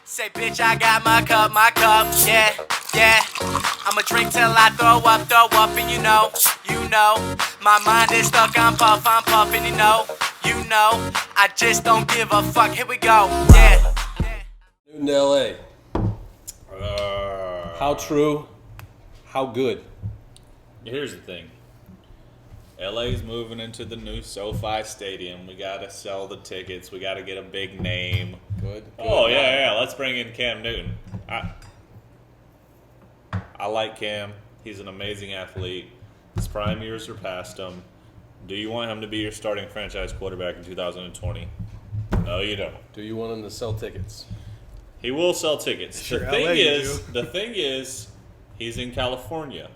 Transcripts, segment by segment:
Say, bitch, I got my cup, yeah, yeah. I'ma drink till I throw up, and you know, my mind is stuck, I'm puffing, you know, I just don't give a fuck, here we go, yeah. Newton, L.A. How true, how good? Here's the thing. LA's moving into the new SoFi Stadium. We gotta sell the tickets. We gotta get a big name. Good. Oh yeah. Let's bring in Cam Newton. I like Cam. He's an amazing athlete. His prime years are past him. Do you want him to be your starting franchise quarterback in 2020? No, you don't. Do you want him to sell tickets? He will sell tickets. Sure, the thing is, he's in California.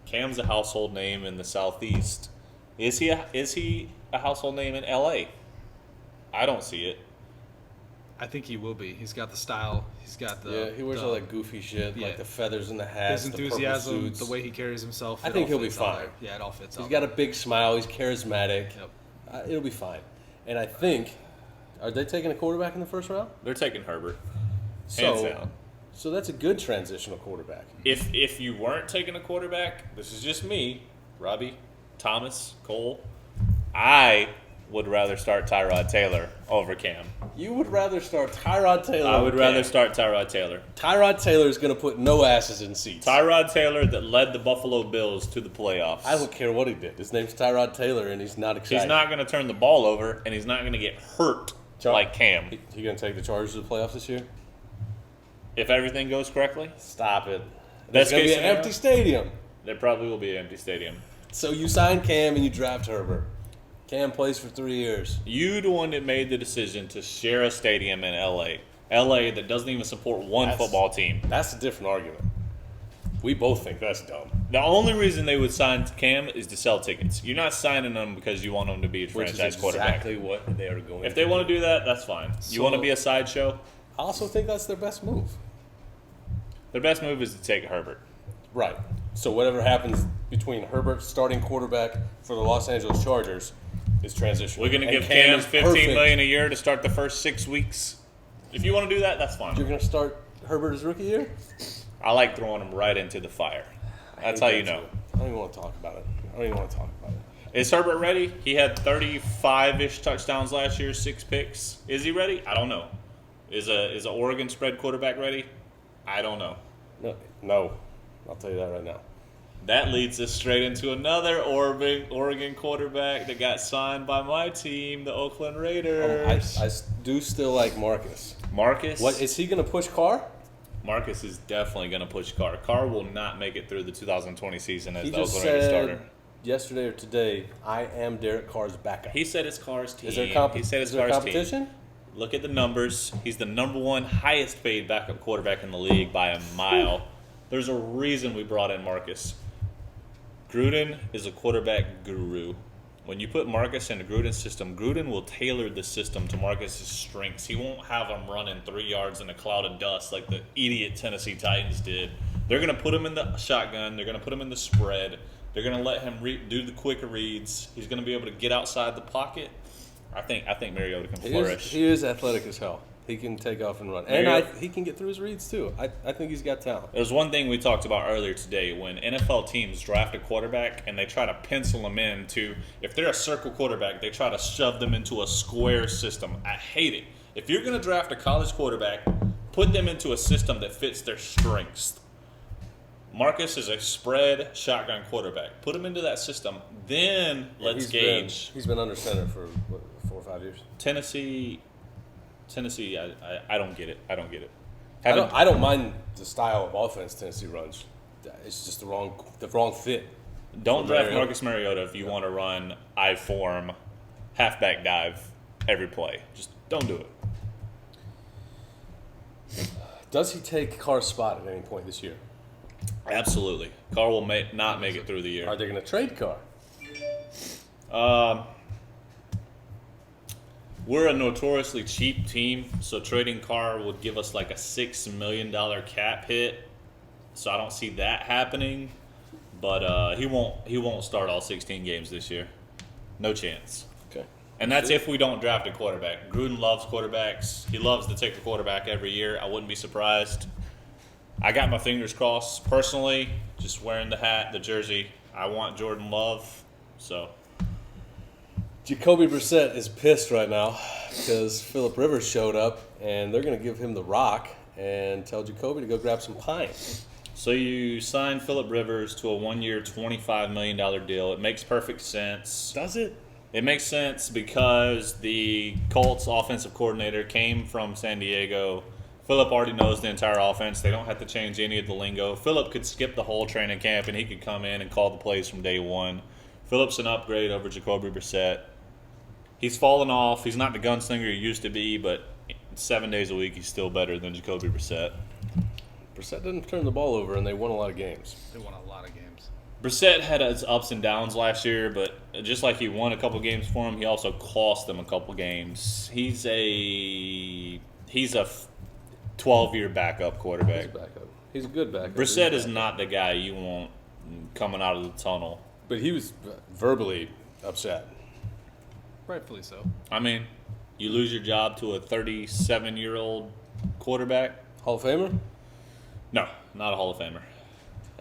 Cam's a household name in the Southeast. Is he a household name in LA? I don't see it. I think he will be. He's got the style. He's got the he wears all that goofy shit, like the feathers in the hat, his enthusiasm, the purple suits. The way he carries himself. I think he'll be fine. Yeah, it all fits. He's got a big smile. He's charismatic. Yep. It'll be fine. And I think, are they taking a quarterback in the first round? They're taking Herbert. Hands down. So that's a good transitional quarterback. If you weren't taking a quarterback, this is just me, Robbie, Thomas, Cole, I would rather start Tyrod Taylor over Cam. You would rather start Tyrod Taylor I would rather start Tyrod Taylor. Tyrod Taylor is going to put no asses in seats. Tyrod Taylor that led the Buffalo Bills to the playoffs. I don't care what he did. His name's Tyrod Taylor, and he's not excited. He's not going to turn the ball over, and he's not going to get hurt like Cam. He going to take the Chargers to the playoffs this year? If everything goes correctly? Stop it. That's going to be an empty stadium. There probably will be an empty stadium. So you sign Cam and you draft Herbert. Cam plays for 3 years. You the one that made the decision to share a stadium in L.A. L.A. that doesn't even support one football team. That's a different argument. We both think that's dumb. The only reason they would sign Cam is to sell tickets. You're not signing them because you want them to be a franchise quarterback. Which is exactly what they are going to do. If they want to do that, that's fine. You want to be a sideshow? I also think that's their best move. Their best move is to take Herbert. Right. So whatever happens between Herbert starting quarterback for the Los Angeles Chargers is transition. We're going to give Cam $15 million a year to start the first 6 weeks. If you want to do that, that's fine. You're going to start Herbert his rookie year? I like throwing him right into the fire. That's how you know. I don't even want to talk about it. Is Herbert ready? He had 35-ish touchdowns last year, 6 picks. Is he ready? I don't know. Is a Oregon spread quarterback ready? I don't know. No. I'll tell you that right now. That leads us straight into another Oregon quarterback that got signed by my team, the Oakland Raiders. I do still like Marcus. Marcus? What is he going to push Carr? Marcus is definitely going to push Carr. Carr will not make it through the 2020 season as the Oakland said Raiders starter. Yesterday or today, I am Derek Carr's backup. He said it's Carr's team. Is there competition? Look at the numbers. He's the number one highest paid backup quarterback in the league by a mile. There's a reason we brought in Marcus. Gruden is a quarterback guru. When you put Marcus in a Gruden system, Gruden will tailor the system to Marcus's strengths. He won't have him running 3 yards in a cloud of dust like the idiot Tennessee Titans did. They're going to put him in the shotgun. They're going to put him in the spread. They're going to let him do the quick reads. He's going to be able to get outside the pocket. I think Mariota can flourish. He is athletic as hell. He can take off and run. And he can get through his reads, too. I think he's got talent. There's one thing we talked about earlier today. When NFL teams draft a quarterback and they try to pencil them into, if they're a circle quarterback, they try to shove them into a square system. I hate it. If you're going to draft a college quarterback, put them into a system that fits their strengths. Marcus is a spread shotgun quarterback. Put him into that system. Then let's gauge. He's been under center for 4 or 5 years. Tennessee, I don't get it. I don't mind the style of offense Tennessee runs. It's just the wrong fit. Don't draft Marcus Mariota if you want to run I-form, halfback dive every play. Just don't do it. Does he take Carr's spot at any point this year? Absolutely. Carr will not make it through the year. Are they going to trade Carr? We're a notoriously cheap team, so trading Carr would give us like a $6 million cap hit. So I don't see that happening. But he won't start all 16 games this year. No chance. Okay. And that's if we don't draft a quarterback. Gruden loves quarterbacks. He loves to take a quarterback every year. I wouldn't be surprised. I got my fingers crossed. Personally, just wearing the hat, the jersey, I want Jordan Love. So Jacoby Brissett is pissed right now because Phillip Rivers showed up, and they're going to give him the rock and tell Jacoby to go grab some pine. So you signed Phillip Rivers to a 1-year, $25 million deal. It makes perfect sense. Does it? It makes sense because the Colts offensive coordinator came from San Diego. Phillip already knows the entire offense. They don't have to change any of the lingo. Phillip could skip the whole training camp, and he could come in and call the plays from day one. Phillip's an upgrade over Jacoby Brissett. He's fallen off. He's not the gunslinger he used to be, but 7 days a week, he's still better than Jacoby Brissett. Brissett didn't turn the ball over, and they won a lot of games. They won a lot of games. Brissett had his ups and downs last year, but just like he won a couple games for him, he also cost them a couple games. He's a 12-year backup quarterback. He's a good backup. Brissett is not the guy you want coming out of the tunnel. But he was verbally upset. Rightfully so. I mean, you lose your job to a 37-year-old quarterback? Hall of Famer? No, not a Hall of Famer.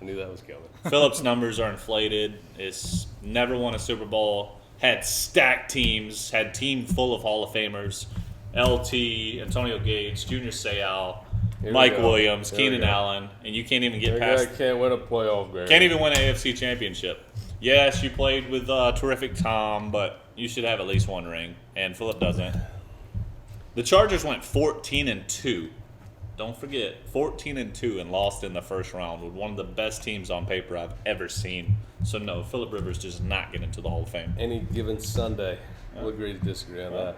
I knew that was coming. Phillips' numbers are inflated. It's never won a Super Bowl. Had stacked teams. Had team full of Hall of Famers. LT, Antonio Gates, Junior Seau, Mike Williams, Keenan Allen, and you can't even get past. Can't win a playoff game. Can't even win an AFC championship. Yes, you played with terrific Tom, but you should have at least one ring, and Phillip doesn't. The Chargers went 14-2. Don't forget, 14-2 and lost in the first round with one of the best teams on paper I've ever seen. So no, Phillip Rivers does not get into the Hall of Fame. Any given Sunday. We'll agree to disagree on that.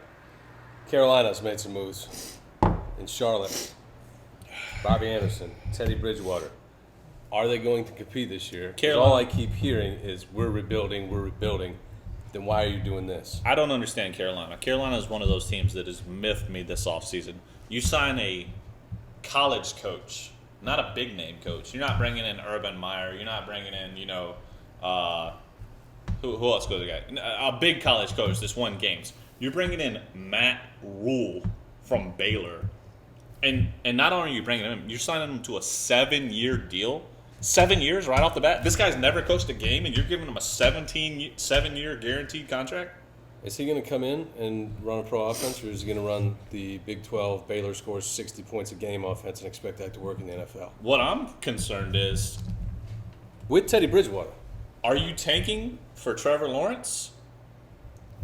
Carolina's made some moves. In Charlotte, Bobby Anderson, Teddy Bridgewater. Are they going to compete this year? 'Cause all I keep hearing is we're rebuilding. Then why are you doing this? I don't understand Carolina. Carolina is one of those teams that has miffed me this offseason. You sign a college coach, not a big name coach. You're not bringing in Urban Meyer. You're not bringing in, who else goes the guy? A big college coach that's won games. You're bringing in Matt Rule from Baylor. And not only are you bringing him, you're signing him to a 7-year deal. 7 years right off the bat. This guy's never coached a game, and you're giving him a 7-year guaranteed contract? Is he going to come in and run a pro offense, or is he going to run the Big 12 Baylor scores 60 points a game offense and expect that to work in the NFL? What I'm concerned is, With Teddy Bridgewater. are you tanking for Trevor Lawrence,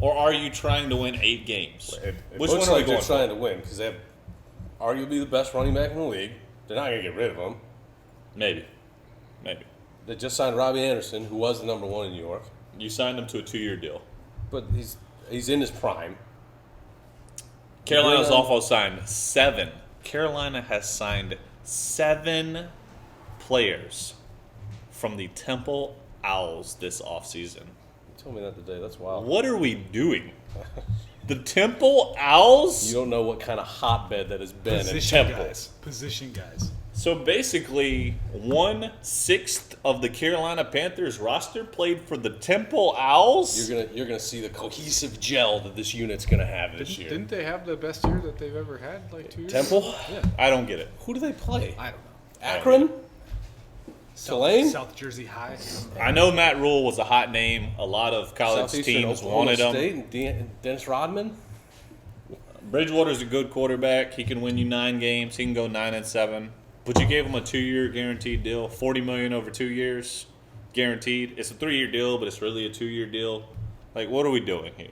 or are you trying to win 8 games? It Which looks one are we like they're going trying for? to win because they have arguably the best running back in the league. They're not going to get rid of him. Maybe. They just signed Robbie Anderson, who was the number one in New York, You signed him to a 2-year deal. but he's in his prime. Carolina's Bring on- also signed 7. Carolina has signed 7 players from the Temple Owls this offseason. You told me that today. That's wild. What are we doing? The Temple Owls? You don't know what kind of hotbed that has been in Position Temple. guys. Position guys. So basically, 1/6 of the Carolina Panthers roster played for the Temple Owls? You're gonna see the cohesive gel that this unit's gonna have this year. Didn't they have the best year that they've ever had, like 2 years Temple? ago? Yeah. I don't get it. Who do they play? I don't know. Akron? Tulane? South Jersey High. I know Matt Rule was a hot name. A lot of college Southeastern teams Oklahoma wanted him. State and Dennis Rodman? Bridgewater's a good quarterback. He can win you 9 games. He can go 9-7. But you gave him a 2-year guaranteed deal, $40 million over 2 years, guaranteed. It's a 3-year deal, but it's really a 2-year deal. Like, what are we doing here?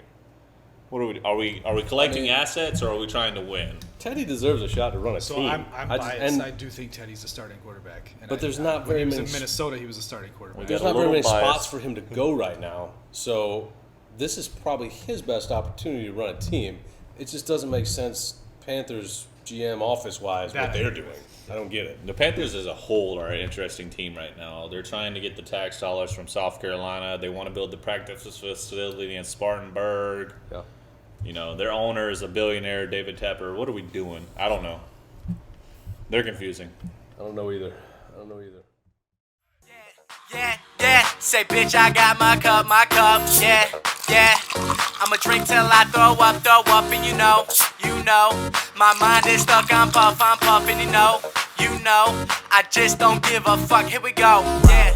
What are we collecting assets, or are we trying to win? Teddy deserves a shot to run a So team. I'm biased. I do think Teddy's a starting quarterback. And But there's I- not very when he many was in Minnesota, he was a starting quarterback. There's got not a very many little bias. spots for him to go right now. So this is probably his best opportunity to run a team. It just doesn't make sense, Panthers GM office-wise, what That- they're doing. I don't get it. The Panthers as a whole are an interesting team right now. They're trying to get the tax dollars from South Carolina. They want to build the practice facility in Spartanburg. Yeah. You know, their owner is a billionaire, David Tepper. What are we doing? I don't know. They're confusing. I don't know either. Yeah, yeah. Say, bitch, I got my cup, yeah, yeah. I'ma drink till I throw up, and you know, my mind is stuck, I'm puffing, you know, I just don't give a fuck, here we go, yeah.